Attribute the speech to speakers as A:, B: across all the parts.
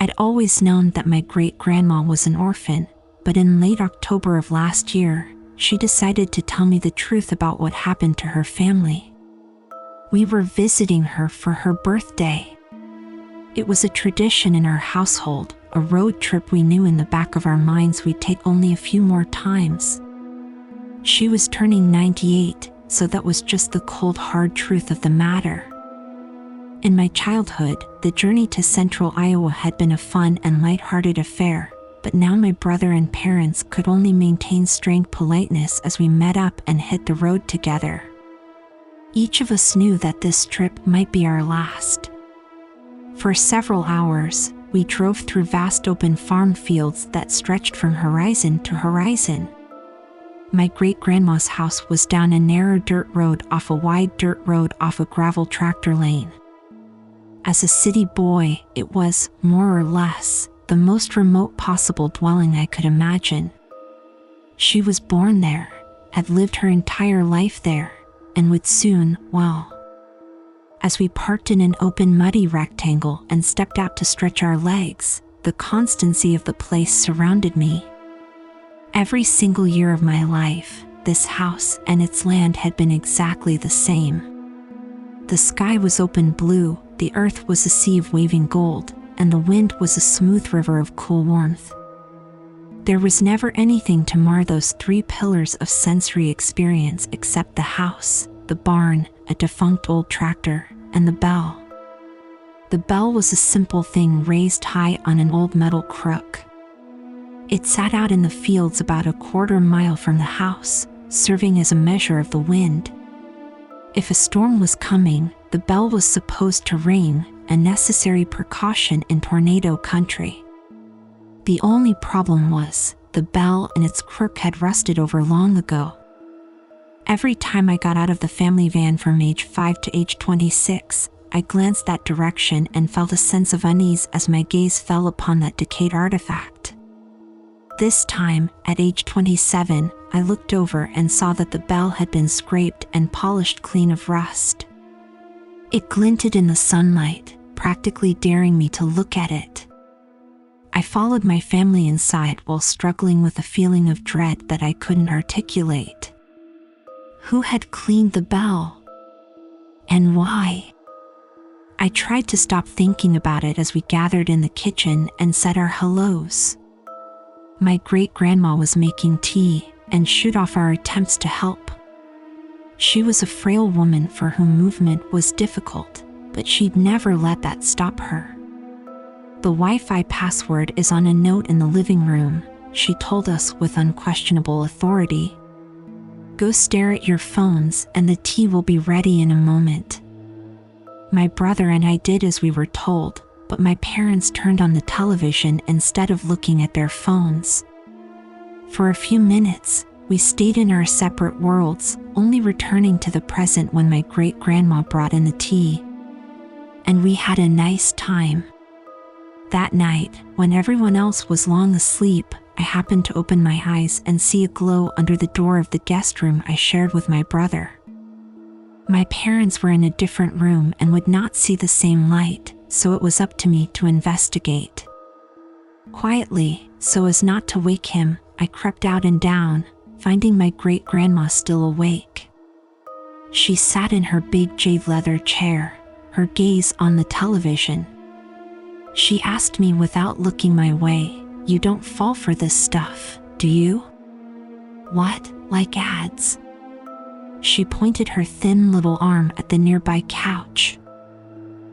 A: I'd always known that my great-grandma was an orphan, but in late October of last year, she decided to tell me the truth about what happened to her family. We were visiting her for her birthday. It was a tradition in our household, a road trip we knew in the back of our minds we'd take only a few more times. She was turning 98, so that was just the cold hard truth of the matter. In my childhood, the journey to central Iowa had been a fun and light-hearted affair, but now my brother and parents could only maintain strained politeness as we met up and hit the road together. Each of us knew that this trip might be our last. For several hours, we drove through vast open farm fields that stretched from horizon to horizon. My great-grandma's house was down a narrow dirt road off a wide dirt road off a gravel tractor lane. As a city boy, it was, more or less, the most remote possible dwelling I could imagine. She was born there, had lived her entire life there, and would soon, well. As we parked in an open muddy rectangle and stepped out to stretch our legs, the constancy of the place surrounded me. Every single year of my life, this house and its land had been exactly the same. The sky was open blue, the earth was a sea of waving gold, and the wind was a smooth river of cool warmth. There was never anything to mar those 3 pillars of sensory experience except the house, the barn, a defunct old tractor, and the bell. The bell was a simple thing raised high on an old metal crook. It sat out in the fields about a quarter mile from the house, serving as a measure of the wind. If a storm was coming, the bell was supposed to ring, a necessary precaution in tornado country. The only problem was, the bell and its crook had rusted over long ago. Every time I got out of the family van from age 5 to age 26, I glanced that direction and felt a sense of unease as my gaze fell upon that decayed artifact. This time, at age 27, I looked over and saw that the bell had been scraped and polished clean of rust. It glinted in the sunlight, practically daring me to look at it. I followed my family inside while struggling with a feeling of dread that I couldn't articulate. Who had cleaned the bell? And why? I tried to stop thinking about it as we gathered in the kitchen and said our hellos. My great-grandma was making tea and shooed off our attempts to help. She was a frail woman for whom movement was difficult, but she'd never let that stop her. The Wi-Fi password is on a note in the living room, she told us with unquestionable authority. Go stare at your phones and the tea will be ready in a moment. My brother and I did as we were told, but my parents turned on the television instead of looking at their phones. For a few minutes, we stayed in our separate worlds, only returning to the present when my great-grandma brought in the tea. And we had a nice time. That night, when everyone else was long asleep, I happened to open my eyes and see a glow under the door of the guest room I shared with my brother. My parents were in a different room and would not see the same light, so it was up to me to investigate. Quietly, so as not to wake him, I crept out and down, finding my great-grandma still awake. She sat in her big jade leather chair, her gaze on the television. She asked me without looking my way, "You don't fall for this stuff, do you?" "What, like ads?" She pointed her thin little arm at the nearby couch.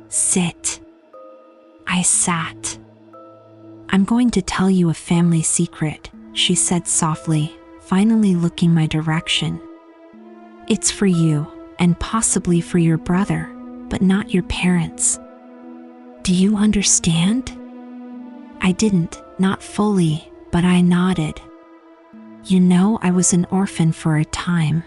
A: "Sit." I sat. "I'm going to tell you a family secret," she said softly, finally looking my direction. "It's for you, and possibly for your brother, but not your parents. Do you understand?" I didn't, not fully, but I nodded. "You know, I was an orphan for a time.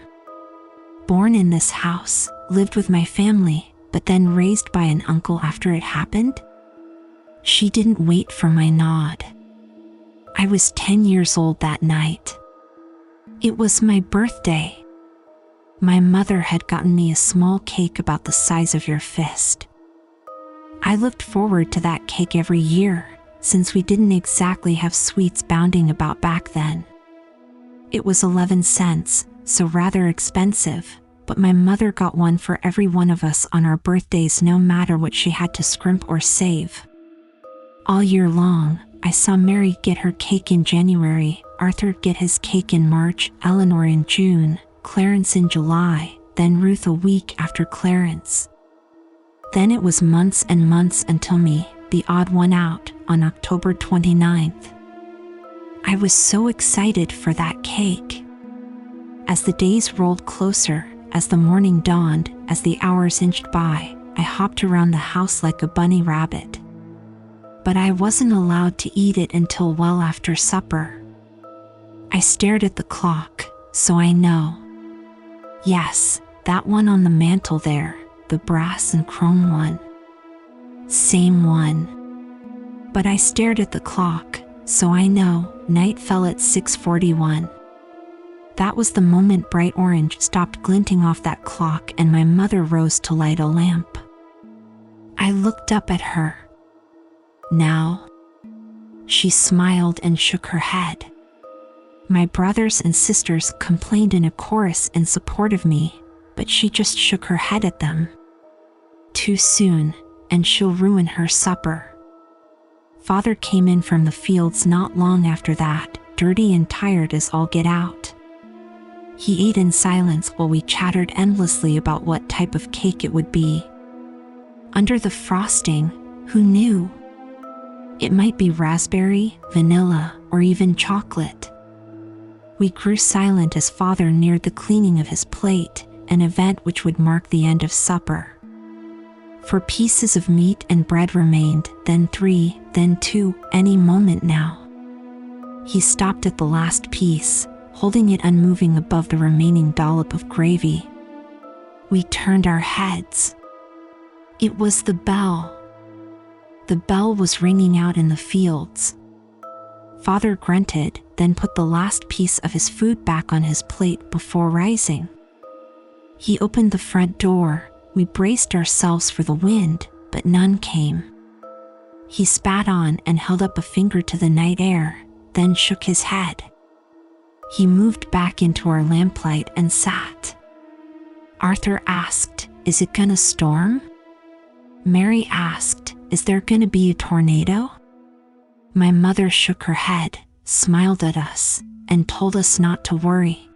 A: Born in this house, lived with my family, but then raised by an uncle after it happened?" She didn't wait for my nod. I was 10 years old that night. It was my birthday. My mother had gotten me a small cake about the size of your fist. I looked forward to that cake every year, since we didn't exactly have sweets bounding about back then. It was 11 cents, so rather expensive, but my mother got one for every one of us on our birthdays no matter what she had to scrimp or save. All year long, I saw Mary get her cake in January, Arthur get his cake in March, Eleanor in June, Clarence in July, then Ruth a week after Clarence. Then it was months and months until me, the odd one out, on October 29th. I was so excited for that cake. As the days rolled closer, as the morning dawned, as the hours inched by, I hopped around the house like a bunny rabbit. But I wasn't allowed to eat it until well after supper. I stared at the clock, so I know. Yes, that one on the mantel there, the brass and chrome one. Same one. But I stared at the clock, so I know, night fell at 6:41. That was the moment bright orange stopped glinting off that clock and my mother rose to light a lamp. I looked up at her. Now? She smiled and shook her head. My brothers and sisters complained in a chorus in support of me, but she just shook her head at them. Too soon, and she'll ruin her supper. Father came in from the fields not long after that, dirty and tired as all get out. He ate in silence while we chattered endlessly about what type of cake it would be. Under the frosting, who knew? It might be raspberry, vanilla, or even chocolate. We grew silent as Father neared the cleaning of his plate, an event which would mark the end of supper. For pieces of meat and bread remained, then 3, then 2, any moment now. He stopped at the last piece, holding it unmoving above the remaining dollop of gravy. We turned our heads. It was the bell. The bell was ringing out in the fields. Father grunted, then put the last piece of his food back on his plate before rising. He opened the front door. We braced ourselves for the wind, but none came. He spat on and held up a finger to the night air, then shook his head. He moved back into our lamplight and sat. Arthur asked, "Is it gonna storm?" Mary asked, "Is there gonna be a tornado?" My mother shook her head, smiled at us, and told us not to worry.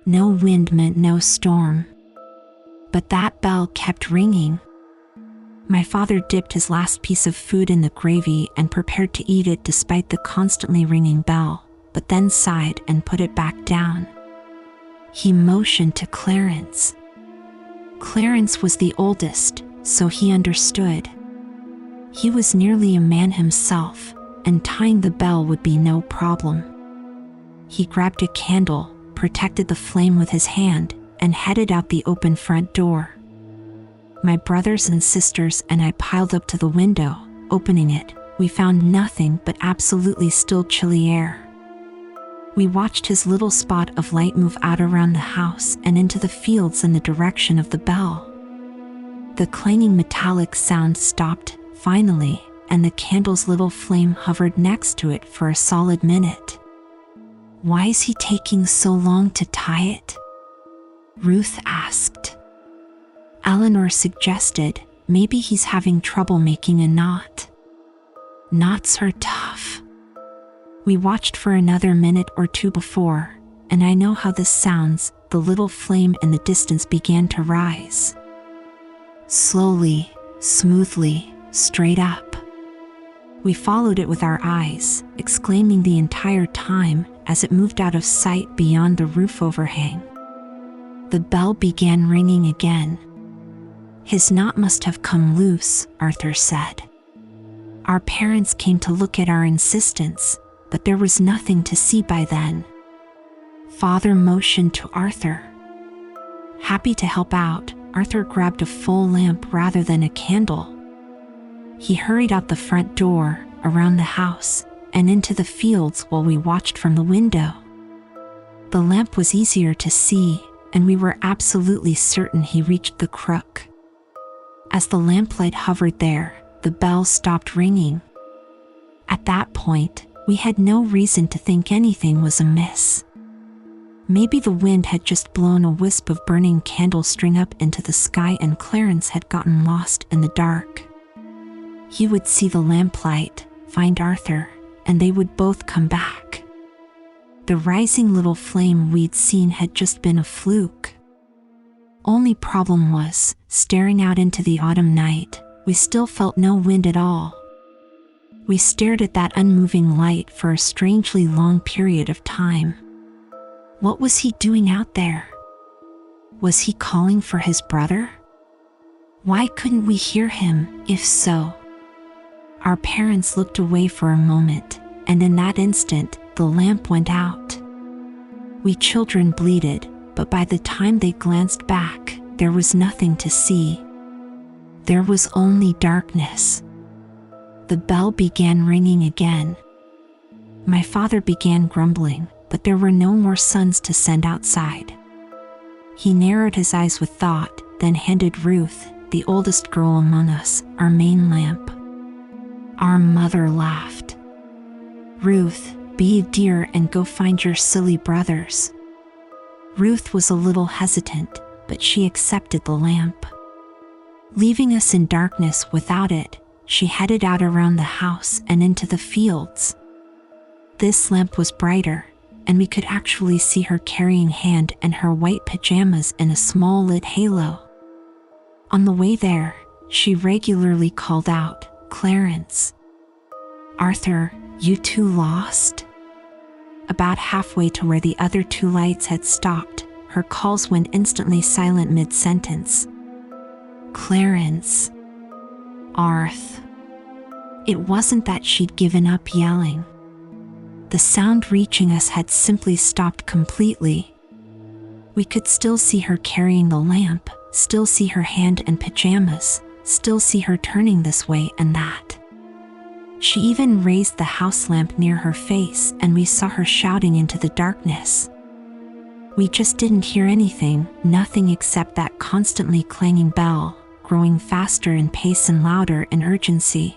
A: No wind meant no storm. But that bell kept ringing. My father dipped his last piece of food in the gravy and prepared to eat it despite the constantly ringing bell, but then sighed and put it back down. He motioned to Clarence. Clarence was the oldest, so he understood. He was nearly a man himself, and tying the bell would be no problem. He grabbed a candle, protected the flame with his hand, and headed out the open front door. My brothers and sisters and I piled up to the window. Opening it, we found nothing but absolutely still chilly air. We watched his little spot of light move out around the house and into the fields in the direction of the bell. The clanging metallic sound stopped, finally, and the candle's little flame hovered next to it for a solid minute. "Why is he taking so long to tie it?" Ruth asked. Eleanor suggested, "Maybe he's having trouble making a knot." Knots are tough. We watched for another minute or two before, and I know how this sounds, the little flame in the distance began to rise. Slowly, smoothly, straight up. We followed it with our eyes, exclaiming the entire time as it moved out of sight beyond the roof overhang. The bell began ringing again. "His knot must have come loose," Arthur said. Our parents came to look at our insistence, but there was nothing to see by then. Father motioned to Arthur. Happy to help out, Arthur grabbed a full lamp rather than a candle. He hurried out the front door, around the house, and into the fields while we watched from the window. The lamp was easier to see, and we were absolutely certain he reached the crook. As the lamplight hovered there, the bell stopped ringing. At that point, we had no reason to think anything was amiss. Maybe the wind had just blown a wisp of burning candle string up into the sky and Clarence had gotten lost in the dark. He would see the lamplight, find Arthur, and they would both come back. The rising little flame we'd seen had just been a fluke. Only problem was, staring out into the autumn night, we still felt no wind at all. We stared at that unmoving light for a strangely long period of time. What was he doing out there? Was he calling for his brother? Why couldn't we hear him, if so? Our parents looked away for a moment, and in that instant, the lamp went out. We children bleated, but by the time they glanced back, there was nothing to see. There was only darkness. The bell began ringing again. My father began grumbling, but there were no more sons to send outside. He narrowed his eyes with thought, then handed Ruth, the oldest girl among us, our main lamp. Our mother laughed. "Ruth, be a dear and go find your silly brothers." Ruth was a little hesitant, but she accepted the lamp. Leaving us in darkness without it, she headed out around the house and into the fields. This lamp was brighter, and we could actually see her carrying hand and her white pajamas in a small lit halo. On the way there, she regularly called out, "Clarence. Arthur, you two lost?" About halfway to where the other two lights had stopped, her calls went instantly silent mid-sentence. "Clarence. Arth." It wasn't that she'd given up yelling. The sound reaching us had simply stopped completely. We could still see her carrying the lamp, still see her hand and pajamas, still see her turning this way and that. She even raised the house lamp near her face and we saw her shouting into the darkness. We just didn't hear anything, nothing except that constantly clanging bell, growing faster in pace and louder in urgency.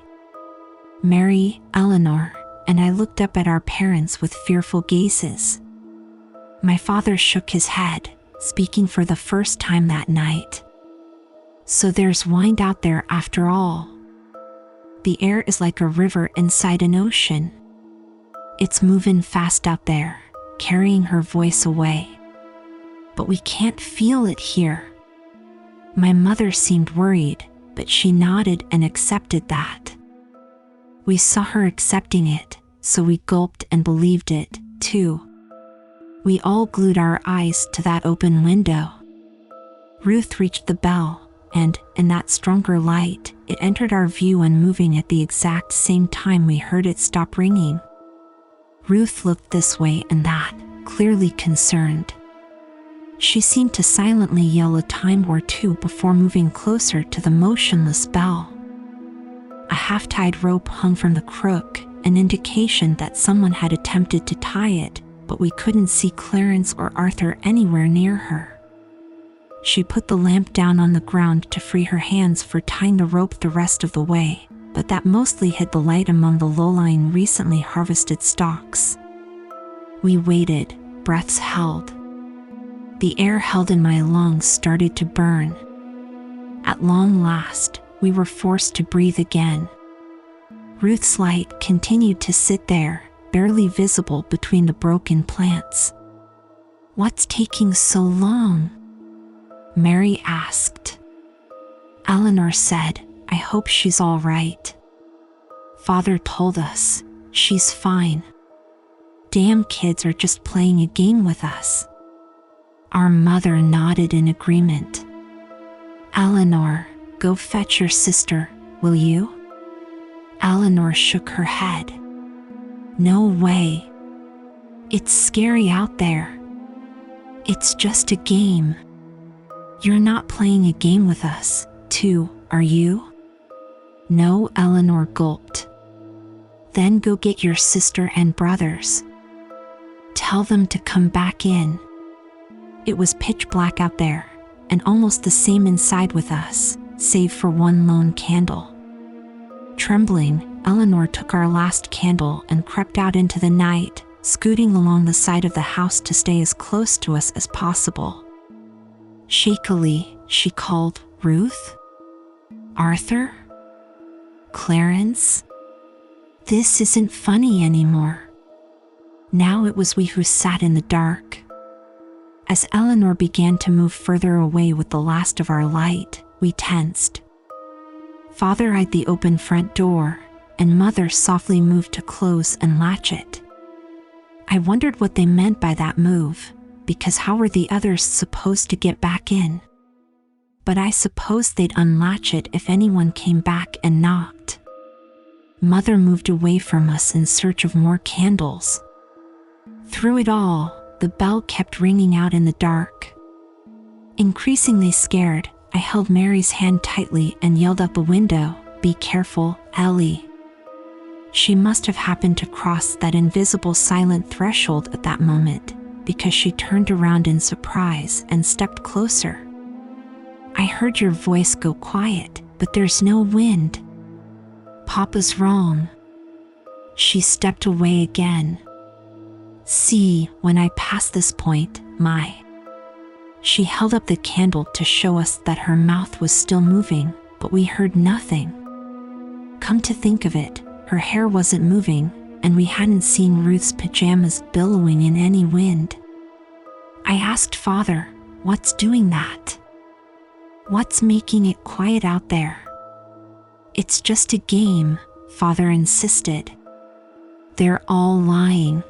A: Mary, Eleanor, and I looked up at our parents with fearful gazes. My father shook his head, speaking for the first time that night. "So there's wind out there after all. The air is like a river inside an ocean. It's moving fast out there, carrying her voice away. But we can't feel it here." My mother seemed worried, but she nodded and accepted that. We saw her accepting it, so we gulped and believed it, too. We all glued our eyes to that open window. Ruth reached the bell, and, in that stronger light, it entered our view and moving at the exact same time we heard it stop ringing. Ruth looked this way and that, clearly concerned. She seemed to silently yell a time or two before moving closer to the motionless bell. A half-tied rope hung from the crook, an indication that someone had attempted to tie it, but we couldn't see Clarence or Arthur anywhere near her. She put the lamp down on the ground to free her hands for tying the rope the rest of the way, but that mostly hid the light among the low-lying recently harvested stalks. We waited, breaths held. The air held in my lungs started to burn. At long last, we were forced to breathe again. Ruth's light continued to sit there, barely visible between the broken plants. "What's taking so long?" Mary asked. Eleanor said, "I hope she's all right." Father told us, "She's fine. Damn kids are just playing a game with us." Our mother nodded in agreement. "Eleanor, go fetch your sister, will you?" Eleanor shook her head. "No way. It's scary out there. It's just a game. You're not playing a game with us, too, are you?" "No," Eleanor gulped. "Then go get your sister and brothers. Tell them to come back in." It was pitch black out there, and almost the same inside with us, save for one lone candle. Trembling, Eleanor took our last candle and crept out into the night, scooting along the side of the house to stay as close to us as possible. Shakily, she called, "Ruth? Arthur? Clarence? This isn't funny anymore." Now it was we who sat in the dark. As Eleanor began to move further away with the last of our light, we tensed. Father eyed the open front door, and Mother softly moved to close and latch it. I wondered what they meant by that move, because how were the others supposed to get back in? But I suppose they'd unlatch it if anyone came back and knocked. Mother moved away from us in search of more candles. Through it all, the bell kept ringing out in the dark. Increasingly scared, I held Mary's hand tightly and yelled up a window, "Be careful, Ellie." She must have happened to cross that invisible silent threshold at that moment, because she turned around in surprise and stepped closer. "I heard your voice go quiet, but there's no wind. Papa's wrong." She stepped away again. "See, when I pass this point, She held up the candle to show us that her mouth was still moving, but we heard nothing. Come to think of it, her hair wasn't moving, and we hadn't seen Ruth's pajamas billowing in any wind. I asked Father, "What's doing that? What's making it quiet out there?" "It's just a game," Father insisted. "They're all lying.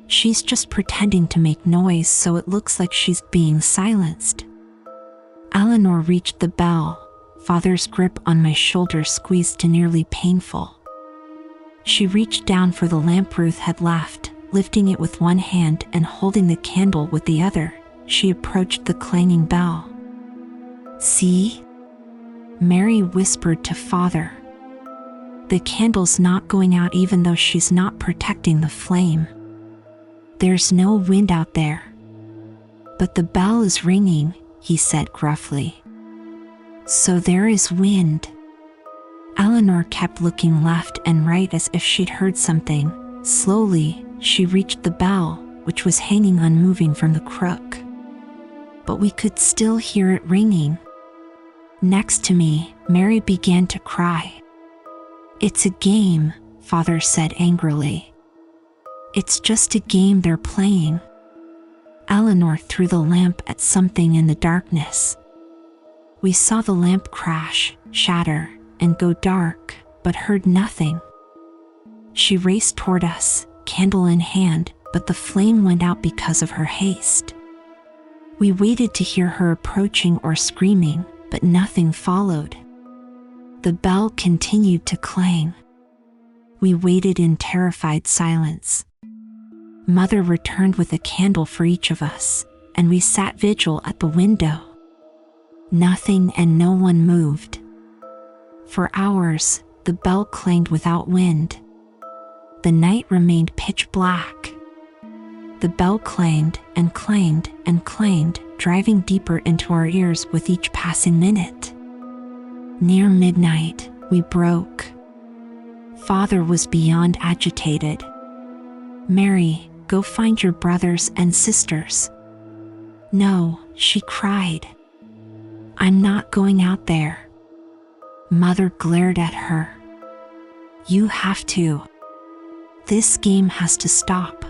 A: She's just pretending to make noise so it looks like she's being silenced." Eleanor reached the bell. Father's grip on my shoulder squeezed to nearly painful. She reached down for the lamp Ruth had left, lifting it with one hand and holding the candle with the other. She approached the clanging bell. "See?" Mary whispered to Father. "The candle's not going out even though she's not protecting the flame. There's no wind out there." "But the bell is ringing," he said gruffly. "So there is wind." Eleanor kept looking left and right as if she'd heard something. Slowly, she reached the bell, which was hanging unmoving from the crook. But we could still hear it ringing. Next to me, Mary began to cry. "It's a game," Father said angrily. "It's just a game they're playing." Eleanor threw the lamp at something in the darkness. We saw the lamp crash, shatter, and go dark, but heard nothing. She raced toward us, candle in hand, but the flame went out because of her haste. We waited to hear her approaching or screaming, but nothing followed. The bell continued to clang. We waited in terrified silence. Mother returned with a candle for each of us, and we sat vigil at the window. Nothing and no one moved. For hours, the bell clanged without wind. The night remained pitch black. The bell clanged and clanged and clanged, driving deeper into our ears with each passing minute. Near midnight, we broke. Father was beyond agitated. "Mary, go find your brothers and sisters." "No," she cried. "I'm not going out there." Mother glared at her. "You have to. This game has to stop."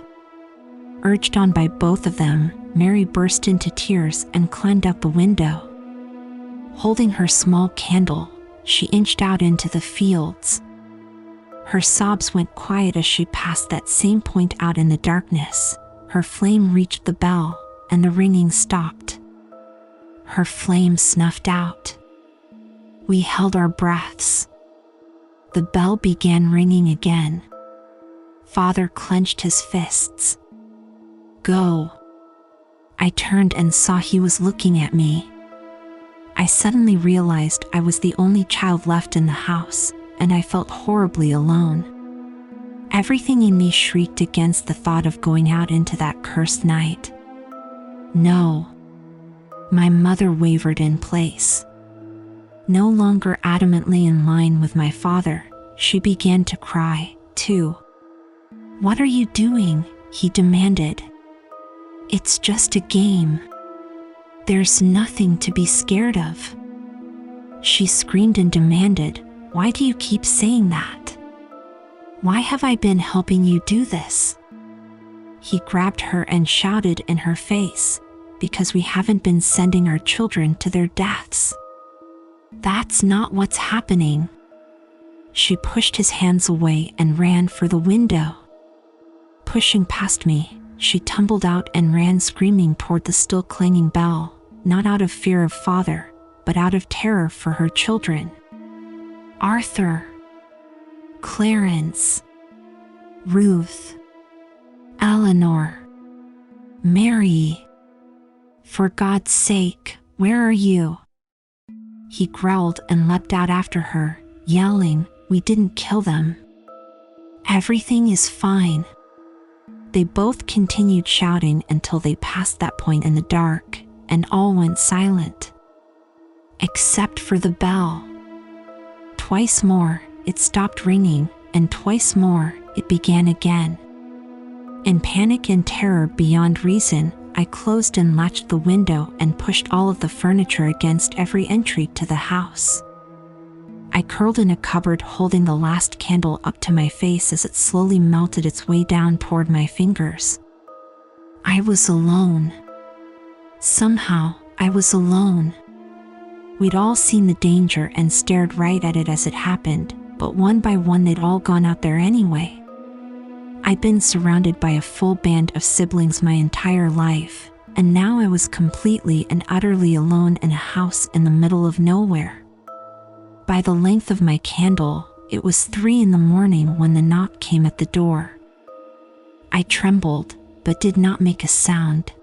A: Urged on by both of them, Mary burst into tears and climbed out the window. Holding her small candle, she inched out into the fields. Her sobs went quiet as she passed that same point out in the darkness. Her flame reached the bell, and the ringing stopped. Her flame snuffed out. We held our breaths. The bell began ringing again. Father clenched his fists. "Go." I turned and saw he was looking at me. I suddenly realized I was the only child left in the house, and I felt horribly alone. Everything in me shrieked against the thought of going out into that cursed night. No. My mother wavered in place. No longer adamantly in line with my father, She began to cry, too. "What are you doing?" he demanded. "It's just a game. There's nothing to be scared of." She screamed and demanded, "Why do you keep saying that? Why have I been helping you do this?" He grabbed her and shouted in her face, "Because we haven't been sending our children to their deaths. That's not what's happening." She pushed his hands away and ran for the window. Pushing past me, she tumbled out and ran screaming toward the still clanging bell, not out of fear of father, but out of terror for her children. Arthur, Clarence, Ruth, Eleanor, Mary. "For God's sake, where are you?" He growled and leapt out after her, yelling, "We didn't kill them. Everything is fine." They both continued shouting until they passed that point in the dark, and all went silent. Except for the bell. Twice more, it stopped ringing, and twice more, it began again. In panic and terror beyond reason, I closed and latched the window and pushed all of the furniture against every entry to the house. I curled in a cupboard holding the last candle up to my face as it slowly melted its way down toward my fingers. I was alone. Somehow, I was alone. We'd all seen the danger and stared right at it as it happened, but one by one they'd all gone out there anyway. I'd been surrounded by a full band of siblings my entire life, and now I was completely and utterly alone in a house in the middle of nowhere. By the length of my candle, it was 3 a.m. when the knock came at the door. I trembled, but did not make a sound.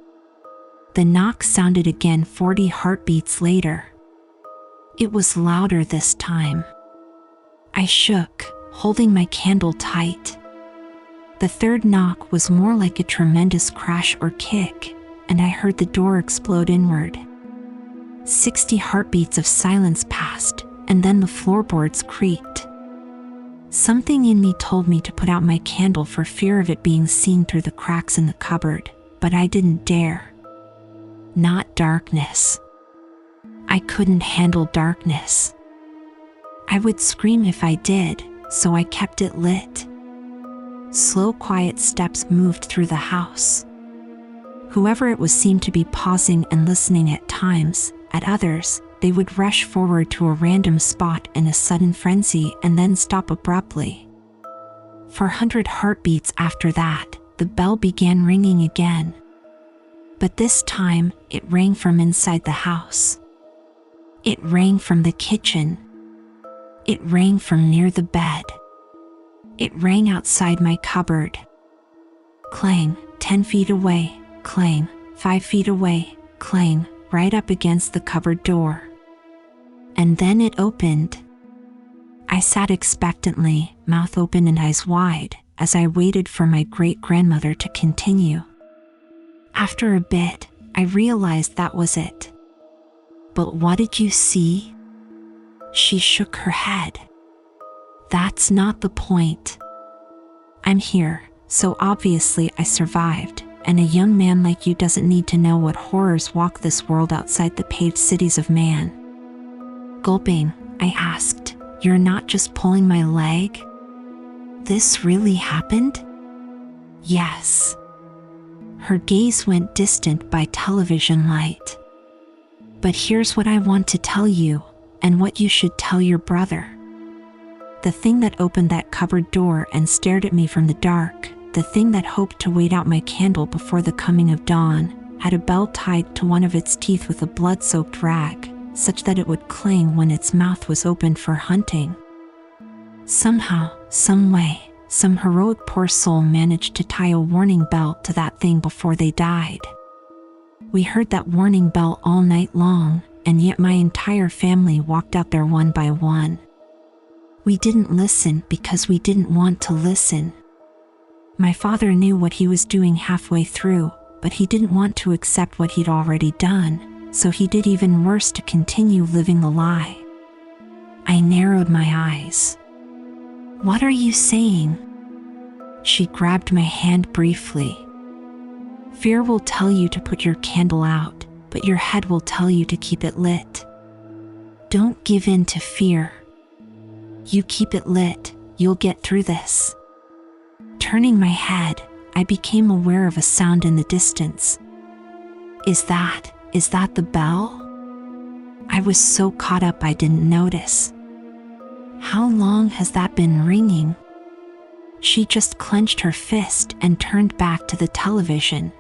A: The knock sounded again 40 heartbeats later. It was louder this time. I shook, holding my candle tight. The third knock was more like a tremendous crash or kick, and I heard the door explode inward. 60 heartbeats of silence passed, and then the floorboards creaked. Something in me told me to put out my candle for fear of it being seen through the cracks in the cupboard, but I didn't dare. Not darkness. I couldn't handle darkness. I would scream if I did, so I kept it lit. Slow, quiet steps moved through the house. Whoever it was seemed to be pausing and listening at times. At others, they would rush forward to a random spot in a sudden frenzy and then stop abruptly. For 100 heartbeats after that, the bell began ringing again. But this time, it rang from inside the house. It rang from the kitchen. It rang from near the bed. It rang outside my cupboard. Clang, 10 feet away, clang, 5 feet away, clang, right up against the cupboard door. And then it opened. I sat expectantly, mouth open and eyes wide, as I waited for my great-grandmother to continue. After a bit, I realized that was it. "But what did you see?" She shook her head. "That's not the point. I'm here, so obviously I survived, and a young man like you doesn't need to know what horrors walk this world outside the paved cities of man." Gulping, I asked, "You're not just pulling my leg? This really happened?" "Yes." Her gaze went distant by television light. "But here's what I want to tell you, and what you should tell your brother. The thing that opened that cupboard door and stared at me from the dark, the thing that hoped to wait out my candle before the coming of dawn, had a bell tied to one of its teeth with a blood-soaked rag, such that it would clang when its mouth was opened for hunting. Somehow, some way, some heroic poor soul managed to tie a warning bell to that thing before they died. We heard that warning bell all night long, and yet my entire family walked out there one by one. We didn't listen because we didn't want to listen. My father knew what he was doing halfway through, but he didn't want to accept what he'd already done, so he did even worse to continue living the lie. I narrowed my eyes. What are you saying? She grabbed my hand briefly. Fear will tell you to put your candle out, but your head will tell you to keep it lit. Don't give in to fear. You keep it lit, you'll get through this. Turning my head, I became aware of a sound in the distance. Is that the bell? I was so caught up I didn't notice. How long has that been ringing? She just clenched her fist and turned back to the television.